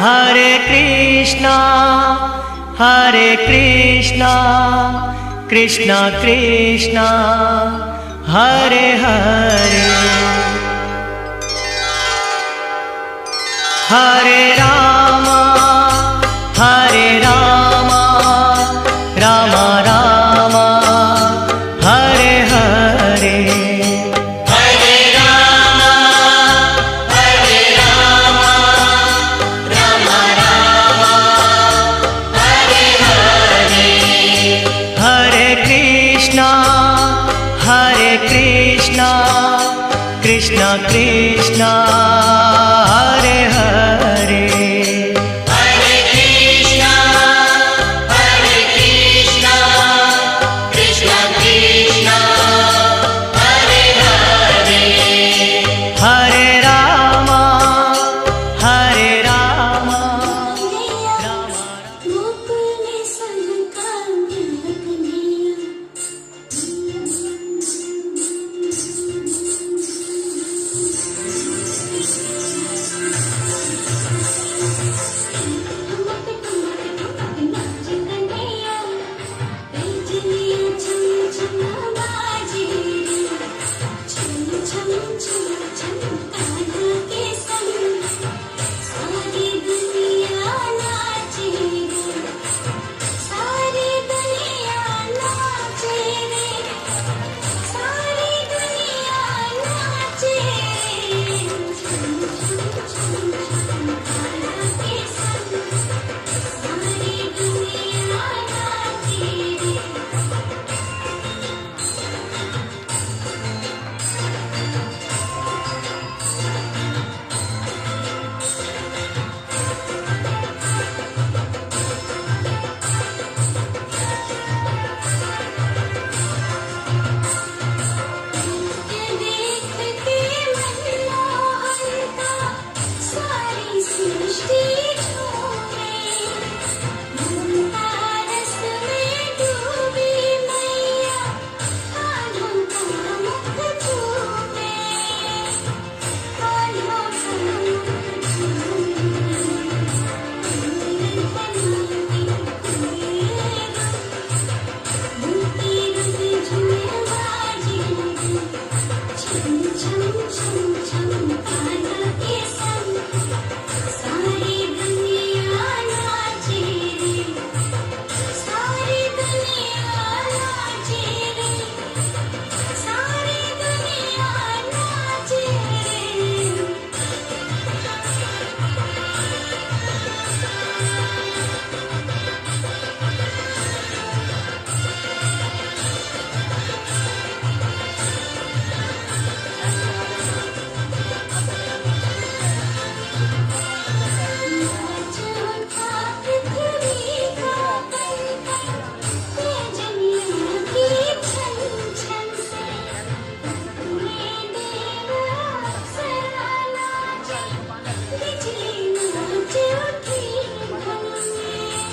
हरे कृष्णा कृष्णा कृष्णा हरे हरे, हरे राम राम राम हरे हरे, हरे राम राम राम हरे हरे, हरे कृष्णा कृष्णा कृष्णा हरे हरे, हरे कृष्णा कृष्णा कृष्णा हरे हरे, हरे राम राम गोकुले सारी दुनिया नाचे रे, सारी दुनिया नाचे रे, सारी दुनिया नाचे रे, झूम झूम झूम झूम तारा के संग सारी दुनिया नाचे रे। देख के मनमोहनता सारी सृष्टि झूमे, ममता रस में डूबी मैया कान्हों का मुख चूमे, कान्हों का मुख चूमे, झूमती रंग झूमे बाजी छम छम छम छम तारा के संग सारी दुनिया नाचे रे, सारी दुनिया नाचे रे, सारी दुनिया नाचे रे। झूठा पृथ्वी का कंकड़ तेजनियों की छन छन से, में देव अप्सरा नाचे, बिजली नाच उठी धन में,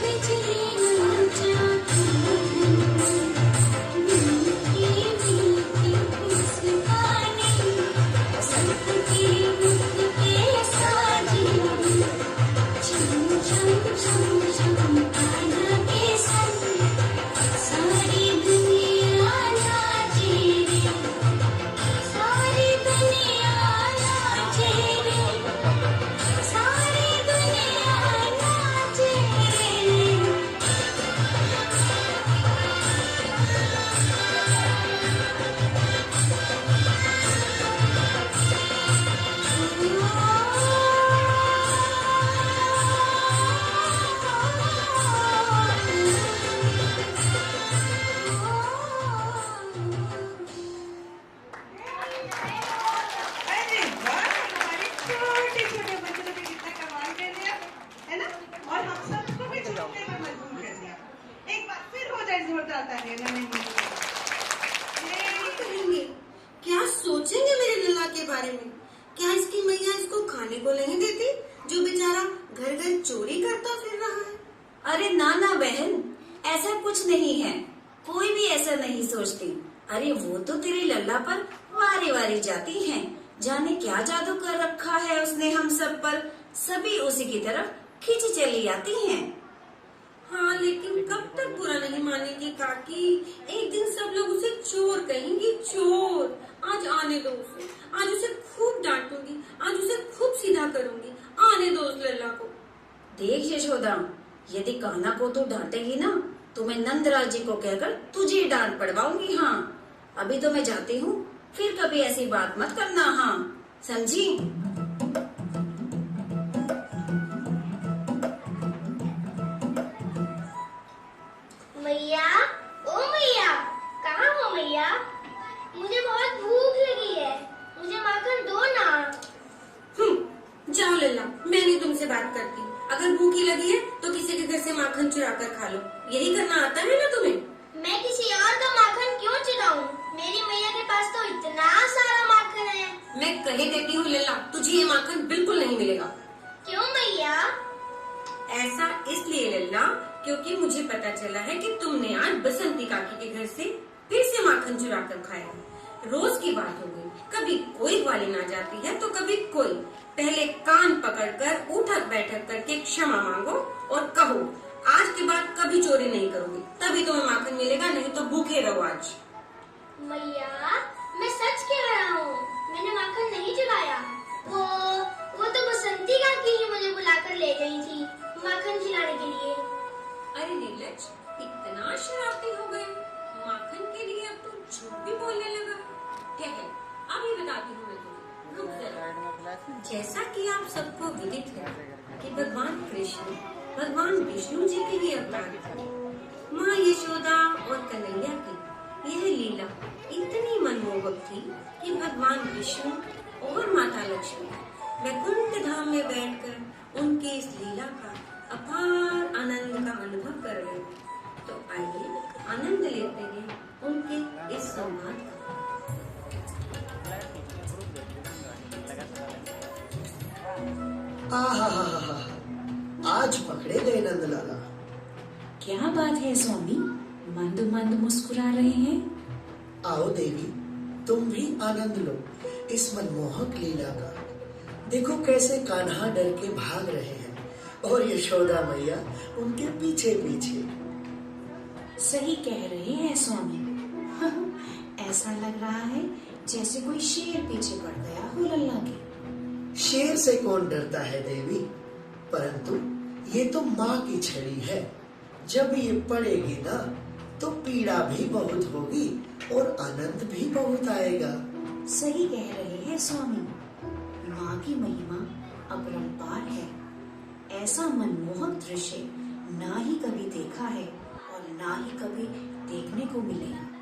बिजली नाच उठी धन में, मीठी मीठी मुस्काने सबके मुख पे साजी, झूम झूम झूम झूम तारा के संग सारी दुनिया नाचे रे, सारी दुनिया नाचे रे, सारी दुनिया नाचे रे। अरे वाह, हमारे छोटे छोटे बच्चों ने कितना कमाल कर दिया है ना, और हम सबको भी झूमने पर मजबूर कर दिया। एक बार फिर हो जाए जोरदार तालियां। करेंगे क्या सोचेंगे मेरे लल्ला के बारे में? क्या इसकी मैया इसको खाने को नहीं देती जो बेचारा घर घर चोरी करता फिर रहा है? अरे ना ना बहन, ऐसा कुछ नहीं है, कोई भी ऐसा नहीं सोचती। अरे वो तो तेरे लल्ला पर वारी वारी जाती हैं, जाने क्या जादू कर रखा है उसने हम सब पर, सभी उसी की तरफ खींची चली आती हैं। हाँ, लेकिन कब तक बुरा नहीं मानेंगी काकी? एक दिन सब लोग उसे चोर कहेंगे, चोर। आज आने दो उसे, आज उसे खूब डांटूंगी, आज उसे खूब सीधा करूंगी। आने दो उस लल्ला को। देख यशोदा, यदि कान्हा को तू डांटेगी ना तो मैं नंदलाल जी को कहकर तुझे डांट पड़वाऊंगी। हाँ, अभी तो मैं जाती हूँ, फिर कभी ऐसी बात मत करना। हाँ, समझी? मैया, ओ मैया, कहाँ हो मैया? मुझे बहुत भूख लगी है, मुझे माखन दो ना। जाओ लल्ला, मैं नहीं तुमसे बात करती। अगर भूखी लगी है तो किसी के घर से माखन चुरा कर खा लो। यही करना आता है ना तुम्हें? मैं किसी और का माखन क्यों चुराऊं? मेरी मैया के पास तो इतना सारा माखन है। मैं कहे देती हूँ लल्ला, तुझे ये माखन बिल्कुल नहीं मिलेगा। क्यों मैया? ऐसा इसलिए लल्ला, क्योंकि मुझे पता चला है कि तुमने आज बसंती काकी के घर से फिर से माखन चुरा कर खाया। रोज की बात हो गई, कभी कोई ग्वालिन आ जाती है तो कभी कोई। पहले कान पकड़कर उठक बैठक करके क्षमा मांगो और कहो आज के बाद कभी चोरी नहीं करोगे, तभी तुम्हें माखन मिलेगा, नहीं तो भूखे रहो आज। मैया, मैं सच कह रहा हूँ, मैंने माखन नहीं चुराया। वो तो बसंती काकी ही मुझे बुलाकर ले गई थी माखन खिलाने के लिए। अरे निर्लज, इतना शरारती हो गए, माखन के लिए अब तुम झूठ भी बोलने लगा। ठहर, अभी बताती हूँ मैं तुम्हें, रुक जरा। जैसा कि आप सबको विदित है कि भगवान कृष्ण भगवान विष्णु जी के ही अवतार थे। माँ यशोदा और कन्हैया की यह लीला इतनी मनमोहक थी कि भगवान विष्णु और माता लक्ष्मी वैकुंठ धाम में बैठकर उनके इस लीला का अपार आनंद का अनुभव कर रहे थे। तो आइए आनंद लेते हैं उनके इस संवाद का। आहा, आज पकड़े गए नंदलाला। क्या बात है स्वामी, मंद मंद मुस्कुरा रहे हैं? आओ देवी, तुम भी आनंद लो इस मनमोहक लीला का। देखो कैसे कान्हा डर के भाग रहे हैं और यशोदा मैया उनके पीछे पीछे। सही कह रहे हैं स्वामी। ऐसा लग रहा है जैसे कोई शेर पीछे पड़ गया हो लल्ला के। शेर से कौन डरता है देवी, परंतु ये तो माँ की छड़ी है। जब ये पड़ेगी ना तो पीड़ा भी बहुत होगी और आनंद भी बहुत आएगा। सही कह रहे हैं स्वामी, माँ की महिमा अपरंपार है। ऐसा मनमोहक दृश्य ना ही कभी देखा है और ना ही कभी देखने को मिलेगा।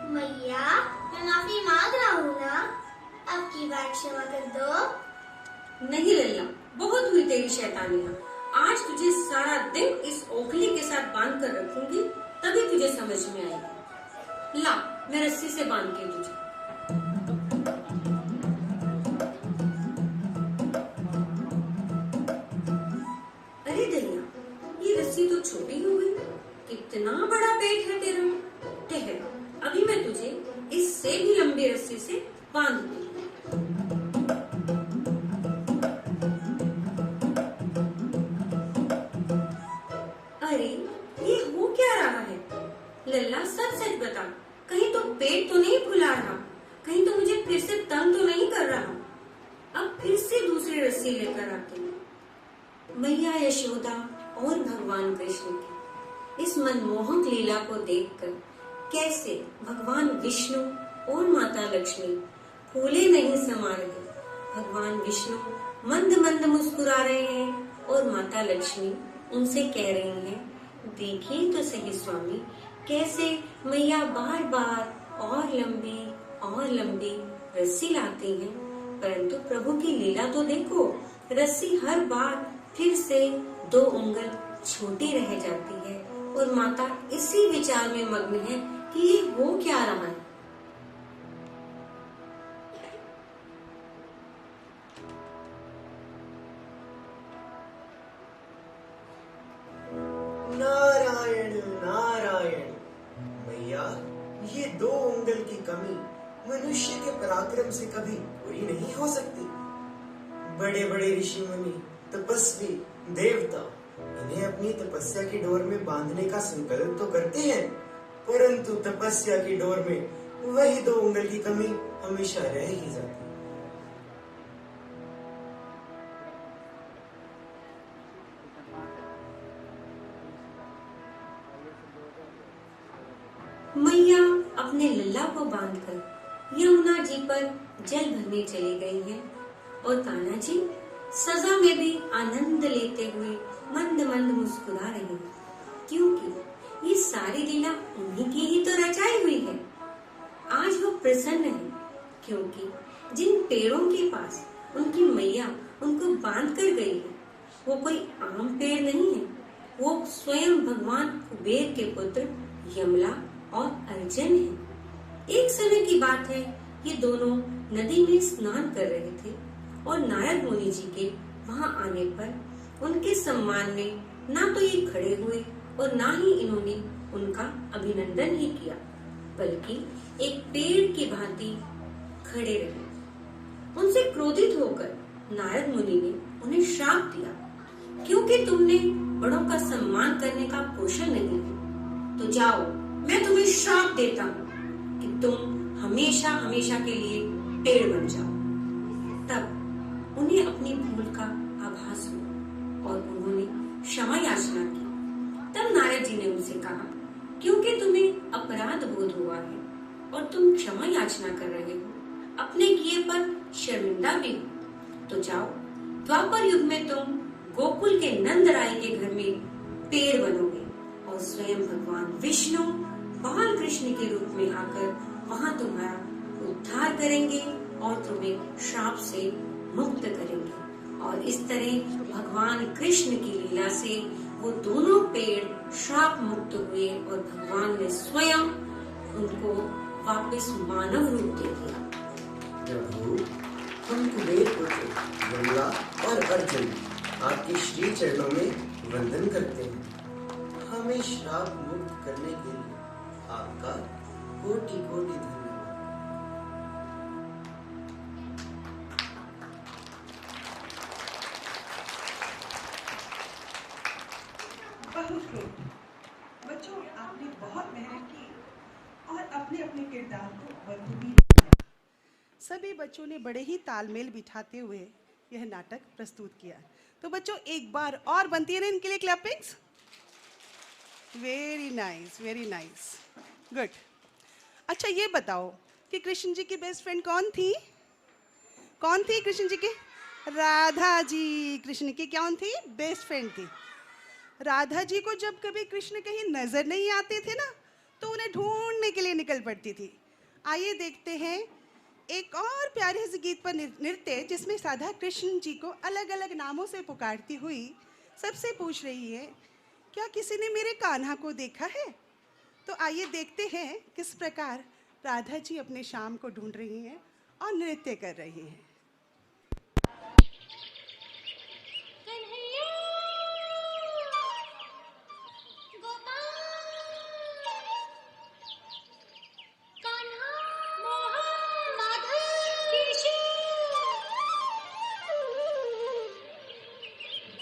मैया, मैं माफी मांग रहा हूँ ना, अब की बार क्षमा कर दो। नहीं लल्ला, बहुत हुई तेरी शैतानियाँ। आज तुझे सारा दिन इस ओखली के साथ बांध कर रखूंगी, तभी तुझे समझ में आएगी। ला, मैं रस्सी से बांधती हूँ तुझे। अरे दैया, ये रस्सी तो छोटी हो गई। कितना बड़ा पेट है तेरा। ठहर, अभी मैं तुझे इससे भी लंबी रस्सी से बांधती हूँ। अरे ये हो क्या रहा है? लल्ला, सच सच बता, कहीं तो पेट तो नहीं फुला रहा, कहीं तो मुझे फिर से तंग तो नहीं कर रहा। अब फिर से दूसरी रस्सी लेकर आती हूँ। मैया यशोदा और भगवान कृष्ण की इस मनमोहक लीला को देखकर कैसे भगवान विष्णु और माता लक्ष्मी फूले नहीं समा रहे। भगवान विष्णु मंद मंद मुस्कुरा रहे हैं और माता लक्ष्मी उनसे कह रही हैं, देखिए तो सही स्वामी, कैसे मैया बार बार और लंबी रस्सी लाती हैं, परंतु प्रभु की लीला तो देखो, रस्सी हर बार फिर से 2 उंगल छोटी रह जाती है और माता इसी विचार में मग्न है कि ये हो क्या रहा है। नारायण नारायण। मैया, ये 2 उंगल की कमी मनुष्य के पराक्रम से कभी पूरी नहीं हो सकती। बड़े बड़े ऋषि मुनि, तपस्वी, देवता इन्हें अपनी तपस्या की डोर में बांधने का संकल्प तो करते हैं, परंतु तपस्या की डोर में वही 2 उंगल की कमी हमेशा रह ही जाती है। मैया अपने लल्ला को बांधकर यमुना जी पर जल भरने चली गई हैं और कान्हा जी सजा में भी आनंद लेते हुए मंद मंद मुस्कुरा रहे हैं, क्योंकि ये सारी लीला उन्हीं की ही तो रचाई हुई है। आज वो प्रसन्न है क्योंकि जिन पेड़ों के पास उनकी मैया उनको बांध कर गई है वो कोई आम पेड़ नहीं है, वो स्वयं भगवान कुबेर के पुत्र यमला और अर्जुन है। एक समय की बात है, ये दोनों नदी में स्नान कर रहे थे और नारद मुनि जी के वहां आने पर उनके सम्मान में ना तो ये खड़े हुए और ना ही इन्होंने उनका अभिनंदन ही किया, बल्कि एक पेड़ की भांति खड़े रहे। उनसे क्रोधित होकर नारद मुनि ने उन्हें श्राप दिया, क्योंकि तुमने बड़ों का सम्मान करने का पोषण नहीं है, तो जाओ मैं तुम्हें श्राप देता हूँ कि तुम हमेशा हमेशा के लिए पेड़ बन जाओ। तब उन्हें अपनी भूल का आभास हुआ और उन्होंने क्षमा याचना की। तब नारद जी ने उनसे कहा, क्योंकि तुम्हें अपराध बोध हुआ है और तुम क्षमा याचना कर रहे हो, अपने किए पर शर्मिंदा भी हो, तो जाओ द्वापर युग में तुम गोकुल के नंद राय के घर में पेड़ बनोगे और स्वयं भगवान विष्णु बाल कृष्ण के रूप में आकर वहाँ तुम्हारा उद्धार करेंगे और तुम्हें श्राप से मुक्त करेंगे। और इस तरह भगवान कृष्ण की लीला से वो दोनों पेड़ श्राप मुक्त हुए और भगवान ने स्वयं उनको वापस मानव रूप दे दिया। प्रभु, हम कुबेर पुत्र यमला और अर्जुन आपके श्री चरणों में वंदन करते हैं। हमें श्राप मुक्त करने के लिए आपका कोटि कोटि धन्यवाद। बहुत खूब बच्चों, आपने बहुत मेहनत की और अपने अपने किरदार को बखूबी निभाया। सभी बच्चों ने बड़े ही तालमेल बिठाते हुए यह नाटक प्रस्तुत किया। तो बच्चों एक बार और बनती है ना इनके लिए clappings. Very nice, very nice, good. अच्छा ये बताओ कि कृष्ण जी की बेस्ट फ्रेंड कौन थी? कौन थी कृष्ण जी की? राधा जी कृष्ण की कौन थी? बेस्ट फ्रेंड थी। राधा जी को जब कभी कृष्ण कहीं नजर नहीं आते थे ना, तो उन्हें ढूंढने के लिए निकल पड़ती थी। आइए देखते हैं एक और प्यारे से गीत पर नृत्य, जिसमें राधा कृष्ण जी को अलग अलग नामों से पुकारती हुई सबसे पूछ रही है, क्या किसी ने मेरे कान्हा को देखा है? तो आइए देखते हैं किस प्रकार राधा जी अपने श्याम को ढूंढ रही हैं और नृत्य कर रही हैं।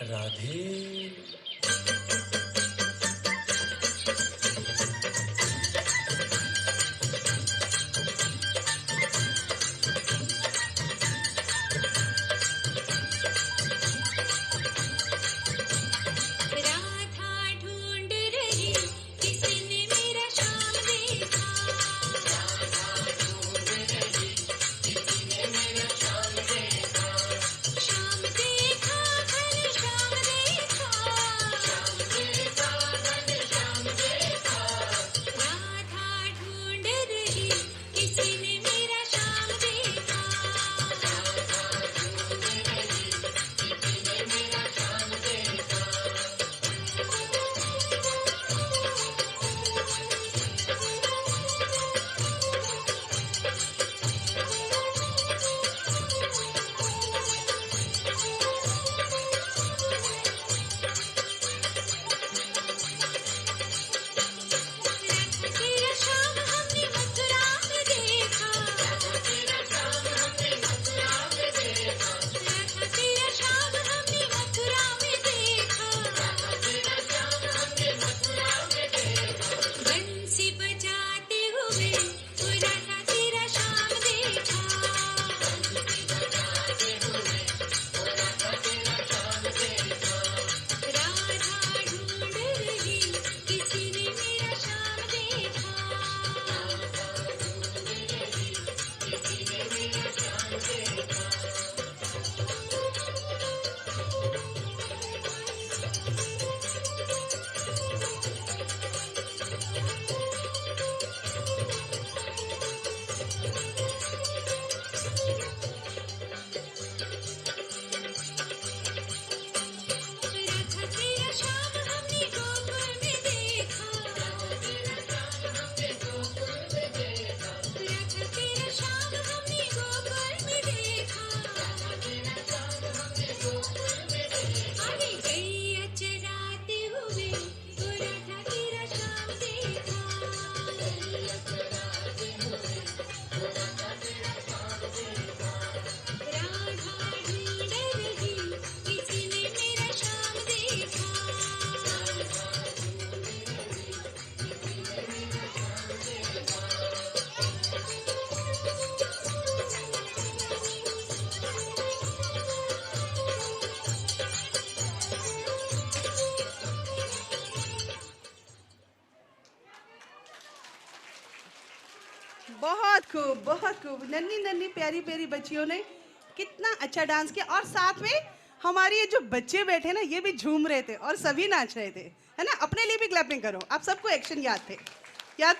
राधे श्याम देखा बहुत खूब, बहुत खूब। नन्ही नन्ही प्यारी प्यारी बच्चियों ने कितना अच्छा डांस किया, और साथ में हमारे ये जो बच्चे बैठे ना, ये भी झूम रहे थे और सभी नाच रहे थे, है ना। अपने लिए भी क्लैपिंग करो। आप सबको एक्शन याद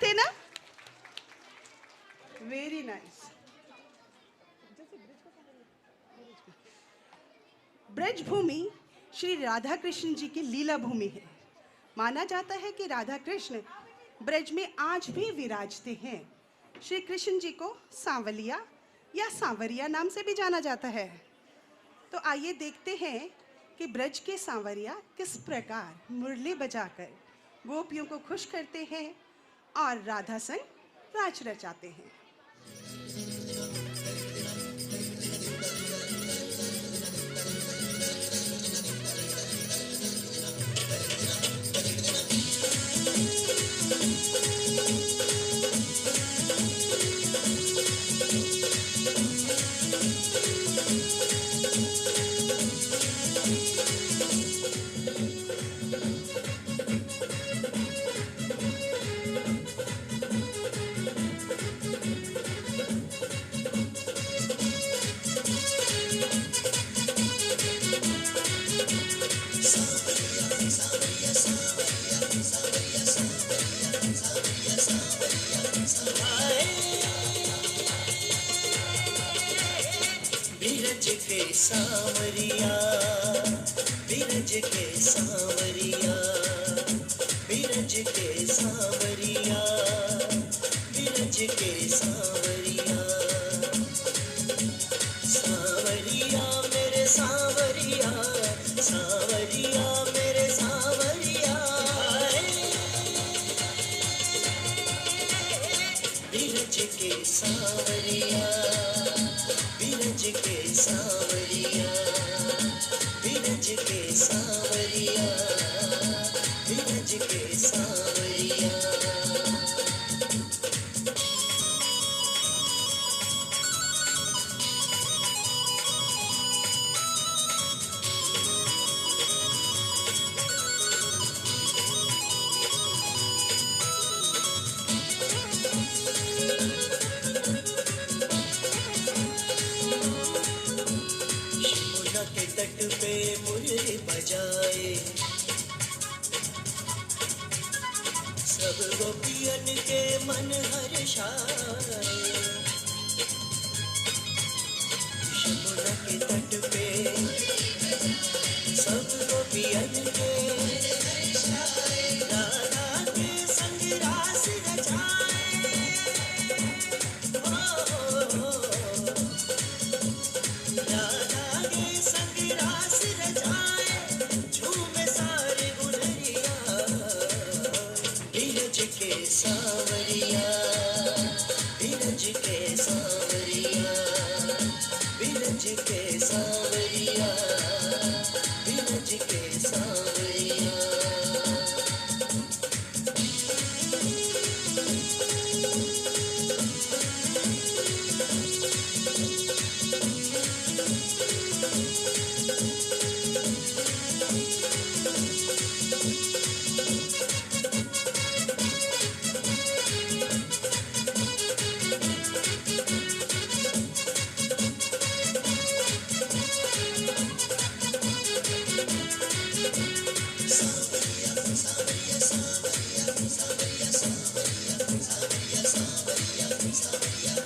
थे ना? Very nice. ब्रज भूमि श्री राधा कृष्ण जी की लीला भूमि है। माना जाता है कि राधा कृष्ण ब्रज में आज भी विराजते हैं। श्री कृष्ण जी को सांवलिया या सांवरिया नाम से भी जाना जाता है। तो आइए देखते हैं कि ब्रज के सांवरिया किस प्रकार मुरली बजाकर गोपियों को खुश करते हैं और राधा संग राज रचाते हैं। बिरज के सांवरिया, बिरज के सांवरिया, बिरज के सांवरिया, बिरज के सांवरिया, सांवरिया मेरे सांवरिया, सांवरिया मेरे सांवरिया, बिरज के सांवरिया, बिरज के सांवरिया, बिरज के सांवरिया, बिरज के सांवरिया। यमुना के तट पे मुरली बजाए, सब गोपियन के मन हर्षाए। यमुना के तट पे सब गोपियन के राधा के संग रास रचाए। राधा के संग रास रचाए, झूमे सारे गुलरिया। बिरज के सांवरिया, बिरज के सांवरिया, बिरज के सांवरिया, बिरज के सांवरिया।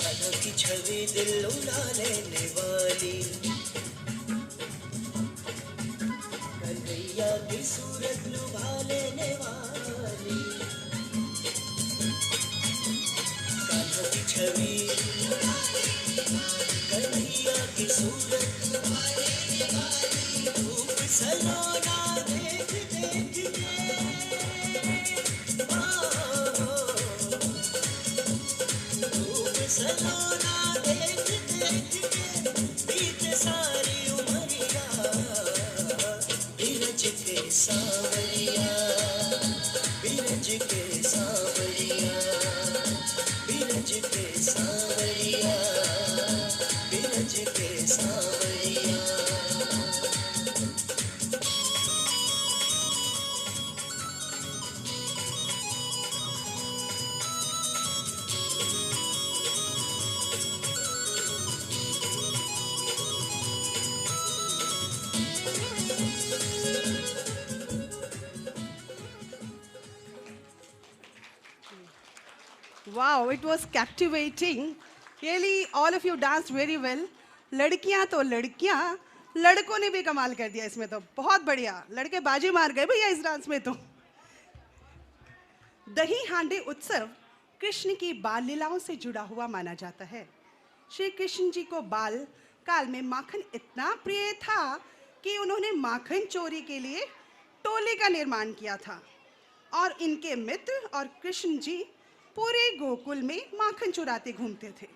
राधा की छवि दिल लुभा लेने वाली, कन्हैया की सूरत लुभा लेने वाली। राधा की छवि, कन्हैया की सूरत लुभा लेने वाली। रूप सलोना देख देख के, सलोना देख देख के बीत सारी उमरिया। बिरज के सांवरिया, बिरज के सांवरिया, बिरज के सांवरिया, बिरज के सांवरिया। Wow, it was captivating. Really, all of you danced very well. लड़कियां तो लड़कियां, लड़कों ने भी कमाल कर दिया इसमें तो बहुत बढ़िया. लड़के बाजी मार गए भैया इस डांस में तो. दही हांडी उत्सव कृष्ण की बाल लीलाओं से जुड़ा हुआ माना जाता है. श्री कृष्ण जी को बाल काल में माखन इतना प्रिय था कि उन्होंने माखन चोरी के लिए टोले का निर्माण किया था और इनके मित्र और कृष्ण जी पूरे गोकुल में माखन चुराते घूमते थे.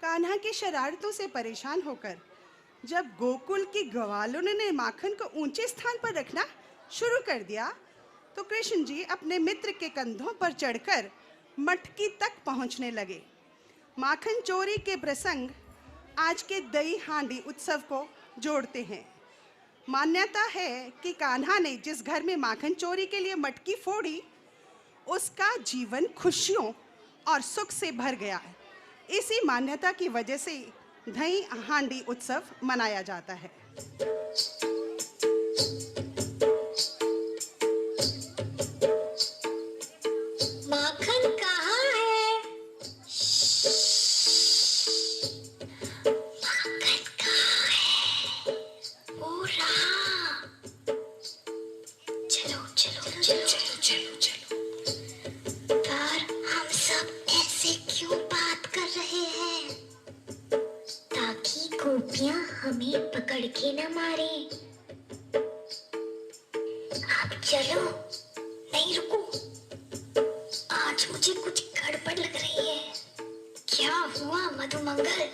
कान्हा की शरारतों से परेशान होकर जब गोकुल की ग्वालों ने माखन को ऊंचे स्थान पर रखना शुरू कर दिया तो कृष्ण जी अपने मित्र के कंधों पर चढ़कर मटकी तक पहुंचने लगे. माखन चोरी के प्रसंग आज के दही हांडी उत्सव को जोड़ते हैं. मान्यता है कि कान्हा ने जिस घर में माखन चोरी के लिए मटकी फोड़ी उसका जीवन खुशियों और सुख से भर गया. इसी मान्यता की वजह से दही हांडी उत्सव मनाया जाता है. माखन कहाँ है? माखन कहाँ है? ओ रहा. चलो चलो चलो चलो चलो चलो. पर हम सब ऐसे क्यों बात कर रहे हैं? ताकि गोपियां हमें पकड़ के न मारे. अब चलो. नहीं रुको. आज मुझे कुछ गड़बड़ लग रही है. क्या हुआ मधुमंगल?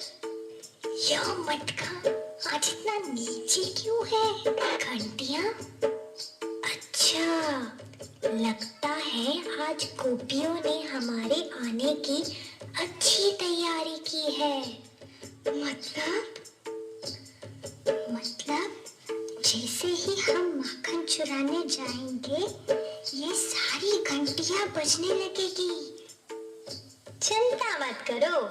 यह मटका आज इतना नीचे क्यों है? घंटियां? अच्छा, लगता है आज गोपियों ने हमारे आने की अच्छी तैयारी की है. मतलब जैसे ही हम माखन चुराने जाएंगे ये सारी घंटियां बजने लगेगी. चिंता मत करो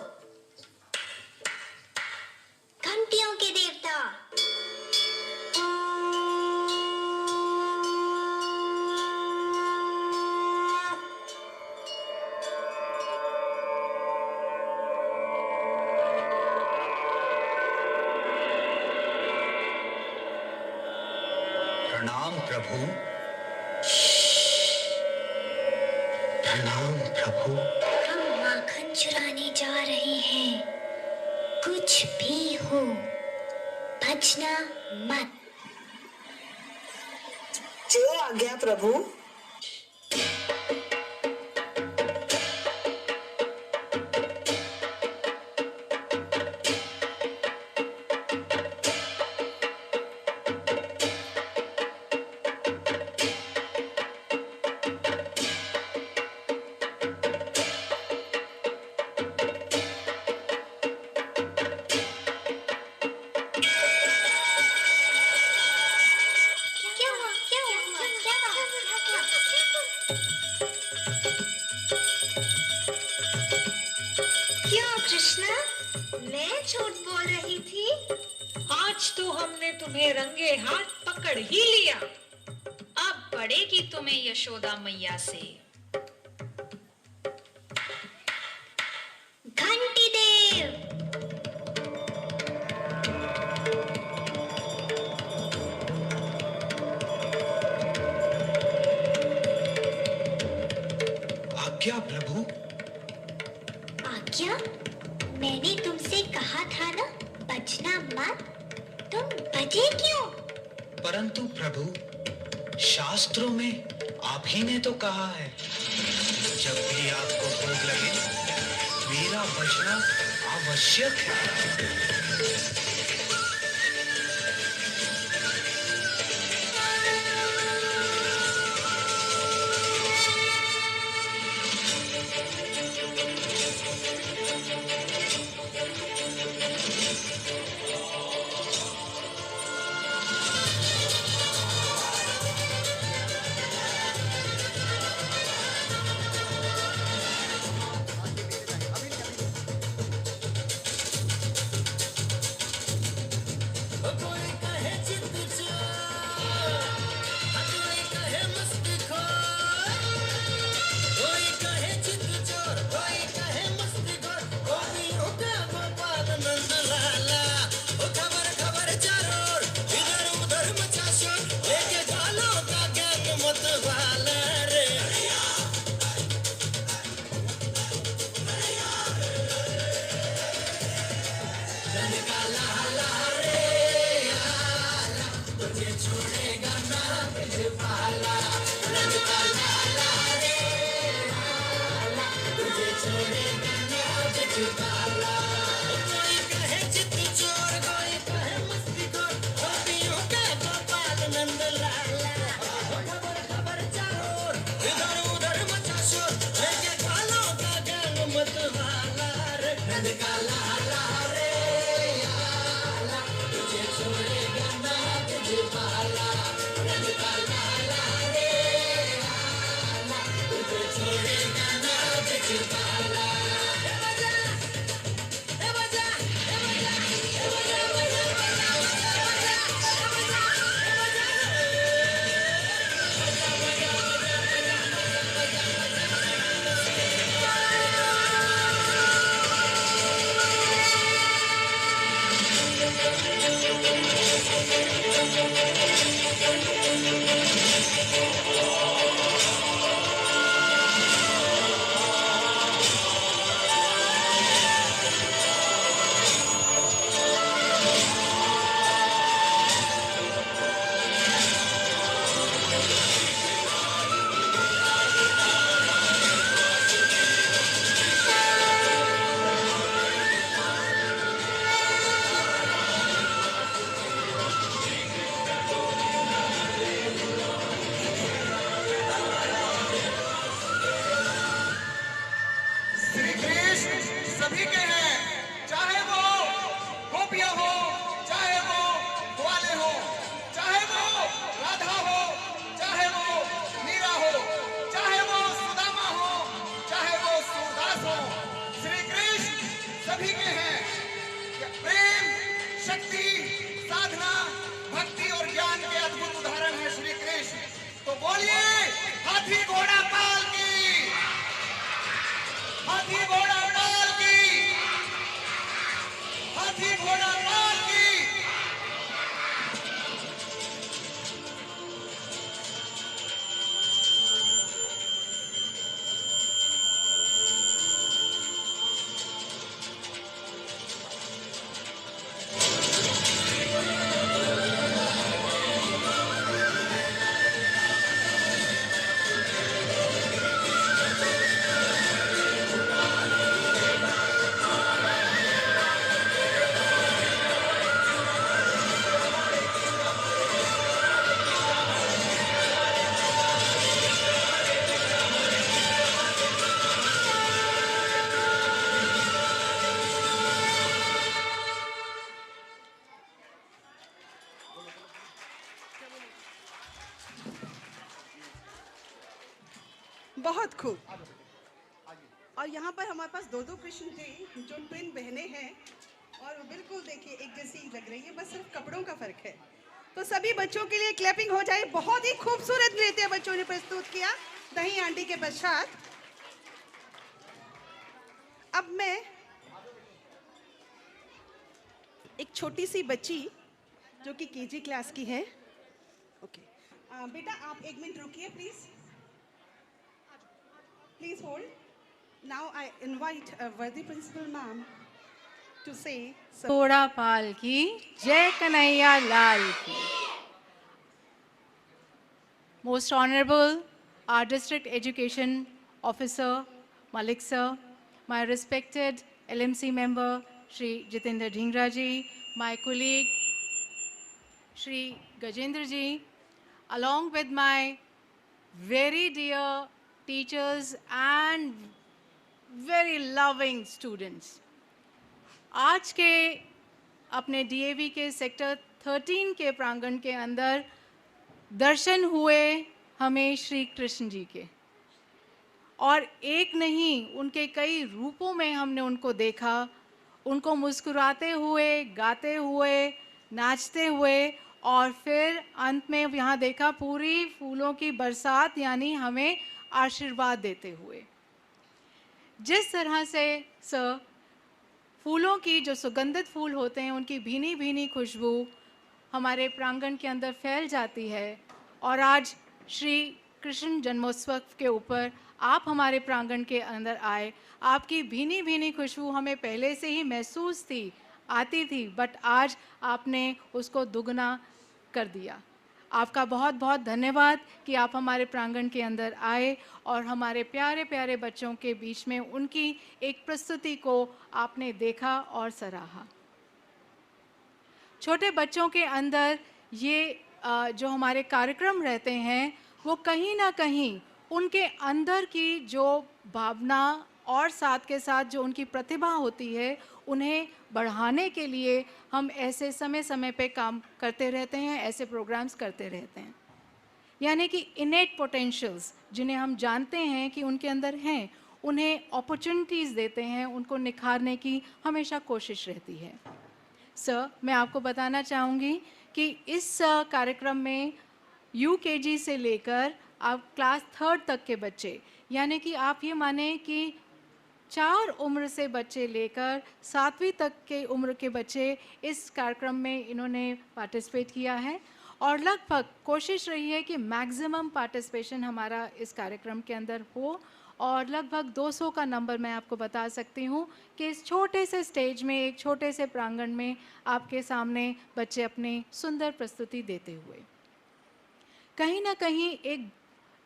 घंटियों के देवता. प्रणाम प्रभु. प्रणाम प्रभु. हम माखन चुराने जा रहे हैं. कुछ भी हो बचना मत. जो आज्ञा प्रभु. हमने तुम्हें रंगे हाथ पकड़ ही लिया। अब पड़ेगी तुम्हें यशोदा मैया से। घंटी देव, आज्ञा प्रभु। आज्ञा? मैंने तुमसे कहा था ना बचना मत, तुम बचे क्यों? परंतु प्रभु, शास्त्रों में आप ही ने तो कहा है, जब भी आपको भूख लगे मेरा बचना आवश्यक है। श्री कृष्ण सभी के हैं, चाहे वो गोपियां हो, चाहे वो ग्वाले हो, चाहे वो राधा हो, चाहे वो मीरा हो, चाहे वो सुदामा हो, चाहे वो सूरदास हो, श्री कृष्ण सभी के हैं। प्रेम, शक्ति, साधना, भक्ति और ज्ञान के अद्भुत उदाहरण है श्री कृष्ण। तो बोलिए हाथी घोड़ा पाल की, हाथी घोड़ा पाल की, हाथी घोड़ा पाल की। बहुत खूब। और यहाँ पर हमारे पास दो कृष्ण थे जो ट्विन बहनें हैं और वो बिल्कुल देखिए एक जैसी लग रही है, बस सिर्फ कपड़ों का फर्क है। तो सभी बच्चों के लिए क्लैपिंग हो जाए। बहुत ही खूबसूरत नृत्य बच्चों ने प्रस्तुत किया दही आंटी के पश्चात। अब मैं एक छोटी सी बच्ची जो कि केजी क्लास की है, ओके बेटा आप एक मिनट रुकिए please, please hold. Now I invite वर्दी प्रिंसिपल मैम टू से घोड़ा पाल की जय कन्हैया लाल की। Most Honorable, our District Education Officer, Malik Sir, my respected LMC member, Shri Jitendra Dhingra ji, my colleague, Shri Gajendra ji, along with my very dear teachers and very loving students. आज के अपने DAV के sector 13 के प्रांगण के अंदर दर्शन हुए हमें श्री कृष्ण जी के, और एक नहीं उनके कई रूपों में हमने उनको देखा, उनको मुस्कुराते हुए, गाते हुए, नाचते हुए, और फिर अंत में यहाँ देखा पूरी फूलों की बरसात, यानी हमें आशीर्वाद देते हुए। जिस तरह से सर फूलों की जो सुगंधित फूल होते हैं उनकी भीनी भीनी खुशबू हमारे प्रांगण के अंदर फैल जाती है, और आज श्री कृष्ण जन्मोत्सव के ऊपर आप हमारे प्रांगण के अंदर आए, आपकी भीनी भीनी खुशबू हमें पहले से ही महसूस थी, आती थी, बट आज आपने उसको दुगना कर दिया। आपका बहुत बहुत धन्यवाद कि आप हमारे प्रांगण के अंदर आए और हमारे प्यारे प्यारे बच्चों के बीच में उनकी एक प्रस्तुति को आपने देखा और सराहा। छोटे बच्चों के अंदर ये जो हमारे कार्यक्रम रहते हैं वो कहीं ना कहीं उनके अंदर की जो भावना और साथ के साथ जो उनकी प्रतिभा होती है उन्हें बढ़ाने के लिए हम ऐसे समय समय पे काम करते रहते हैं, ऐसे प्रोग्राम्स करते रहते हैं। यानी कि इनेट पोटेंशियल्स जिन्हें हम जानते हैं कि उनके अंदर हैं, उन्हें अपॉर्चुनिटीज़ देते हैं, उनको निखारने की हमेशा कोशिश रहती है। सर, मैं आपको बताना चाहूँगी कि इस कार्यक्रम में UKG से लेकर आप क्लास 3rd तक के बच्चे, यानी कि आप ये माने कि 4 उम्र से बच्चे लेकर 7वीं तक के उम्र के बच्चे इस कार्यक्रम में इन्होंने पार्टिसिपेट किया है और लगभग कोशिश रही है कि मैक्सिमम पार्टिसिपेशन हमारा इस कार्यक्रम के अंदर हो और लगभग 200 का नंबर मैं आपको बता सकती हूँ कि इस छोटे से स्टेज में, एक छोटे से प्रांगण में आपके सामने बच्चे अपनी सुंदर प्रस्तुति देते हुए कहीं ना कहीं एक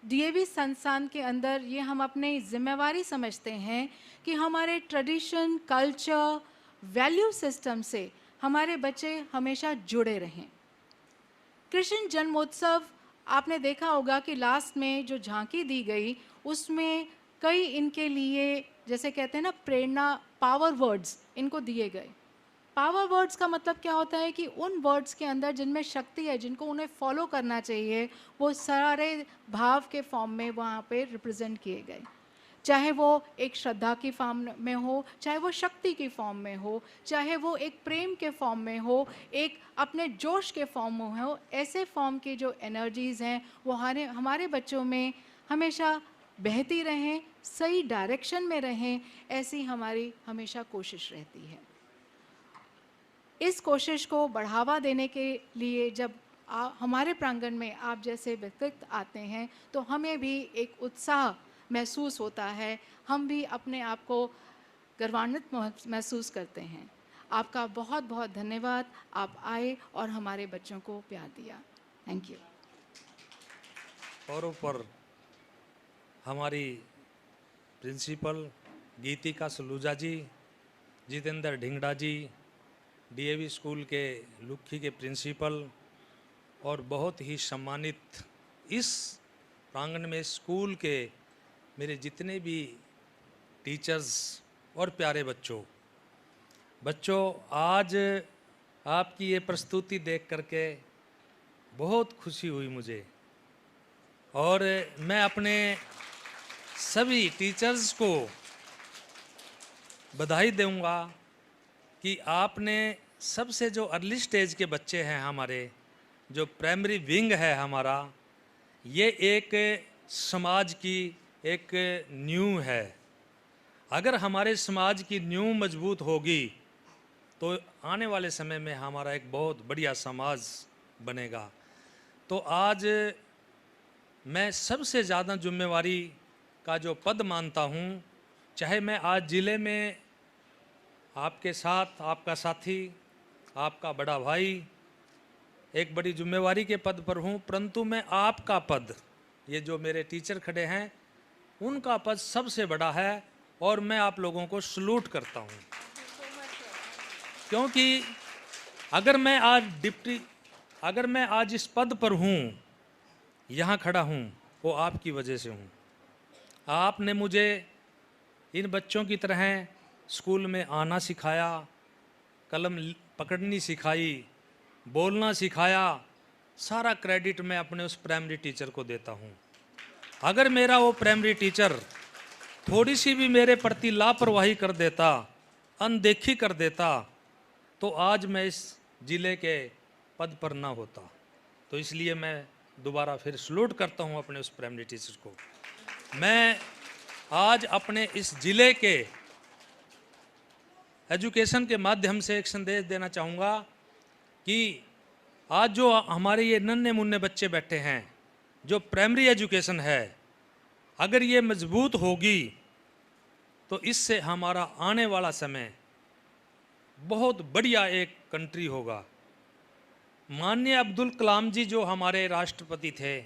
DAV संस्थान के अंदर ये हम अपनी जिम्मेवारी समझते हैं कि हमारे ट्रेडिशन, कल्चर, वैल्यू सिस्टम से हमारे बच्चे हमेशा जुड़े रहें। कृष्ण जन्मोत्सव आपने देखा होगा कि लास्ट में जो झांकी दी गई उसमें कई इनके लिए जैसे कहते हैं ना प्रेरणा, पावर वर्ड्स इनको दिए गए। पावर वर्ड्स का मतलब क्या होता है कि उन वर्ड्स के अंदर जिनमें शक्ति है, जिनको उन्हें फॉलो करना चाहिए, वो सारे भाव के फॉर्म में वहाँ पे रिप्रेजेंट किए गए। चाहे वो एक श्रद्धा की फॉर्म में हो, चाहे वो शक्ति की फॉर्म में हो, चाहे वो एक प्रेम के फॉर्म में हो, एक अपने जोश के फॉर्म में हो, ऐसे फॉर्म की जो एनर्जीज़ हैं वो हमारे बच्चों में हमेशा बहती रहें, सही डायरेक्शन में रहें, ऐसी हमारी हमेशा कोशिश रहती है। इस कोशिश को बढ़ावा देने के लिए जब हमारे प्रांगण में आप जैसे व्यक्तित्व आते हैं तो हमें भी एक उत्साह महसूस होता है, हम भी अपने आप को गर्वान्वित महसूस करते हैं। आपका बहुत बहुत धन्यवाद, आप आए और हमारे बच्चों को प्यार दिया। Thank you. और ऊपर हमारी प्रिंसिपल गीतिका सलूजा जी, जितेंद्र ढिंगड़ा जी, DAV स्कूल के लुखी के प्रिंसिपल और बहुत ही सम्मानित इस प्रांगण में स्कूल के मेरे जितने भी टीचर्स और प्यारे बच्चों, आज आपकी ये प्रस्तुति देख करके बहुत खुशी हुई मुझे और मैं अपने सभी टीचर्स को बधाई दूंगा कि आपने सबसे जो अर्ली स्टेज के बच्चे हैं, हमारे जो प्राइमरी विंग है हमारा, ये एक समाज की एक नींव है। अगर हमारे समाज की नींव मजबूत होगी तो आने वाले समय में हमारा एक बहुत बढ़िया समाज बनेगा। तो आज मैं सबसे ज़्यादा जिम्मेवारी का जो पद मानता हूँ, चाहे मैं आज ज़िले में आपके साथ, आपका साथी, आपका बड़ा भाई, एक बड़ी जिम्मेवारी के पद पर हूँ, परंतु मैं आपका पद, ये जो मेरे टीचर खड़े हैं उनका पद सबसे बड़ा है और मैं आप लोगों को सलूट करता हूँ। क्योंकि अगर मैं आज इस पद पर हूँ, यहाँ खड़ा हूँ, वो आपकी वजह से हूँ। आपने मुझे इन बच्चों की तरह स्कूल में आना सिखाया, कलम पकड़नी सिखाई, बोलना सिखाया। सारा क्रेडिट मैं अपने उस प्राइमरी टीचर को देता हूँ। अगर मेरा वो प्राइमरी टीचर थोड़ी सी भी मेरे प्रति लापरवाही कर देता, अनदेखी कर देता, तो आज मैं इस ज़िले के पद पर ना होता। तो इसलिए मैं दोबारा फिर सलूट करता हूँ अपने उस प्राइमरी टीचर को। मैं आज अपने इस ज़िले के एजुकेशन के माध्यम से एक संदेश देना चाहूँगा कि आज जो हमारे ये नन्हे मुन्ने बच्चे बैठे हैं, जो प्राइमरी एजुकेशन है, अगर ये मजबूत होगी तो इससे हमारा आने वाला समय बहुत बढ़िया एक कंट्री होगा। माननीय अब्दुल कलाम जी जो हमारे राष्ट्रपति थे,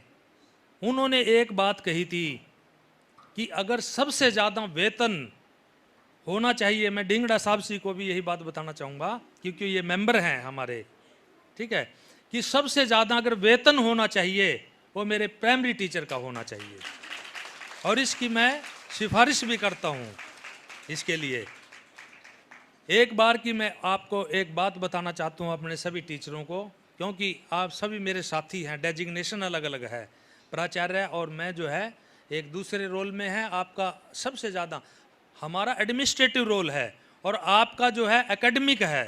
उन्होंने एक बात कही थी कि अगर सबसे ज़्यादा वेतन होना चाहिए, मैं ढींगड़ा साहब जी को भी यही बात बताना चाहूँगा क्योंकि ये मेंबर हैं हमारे, ठीक है, कि सबसे ज़्यादा अगर वेतन होना चाहिए वो मेरे प्राइमरी टीचर का होना चाहिए, और इसकी मैं सिफारिश भी करता हूँ इसके लिए। एक बार की मैं आपको एक बात बताना चाहता हूँ अपने सभी टीचरों को, क्योंकि आप सभी मेरे साथी हैं, डेजिग्नेशन अलग अलग है, प्राचार्य और मैं जो है एक दूसरे रोल में है। आपका सबसे ज़्यादा हमारा एडमिनिस्ट्रेटिव रोल है और आपका जो है एकेडमिक है।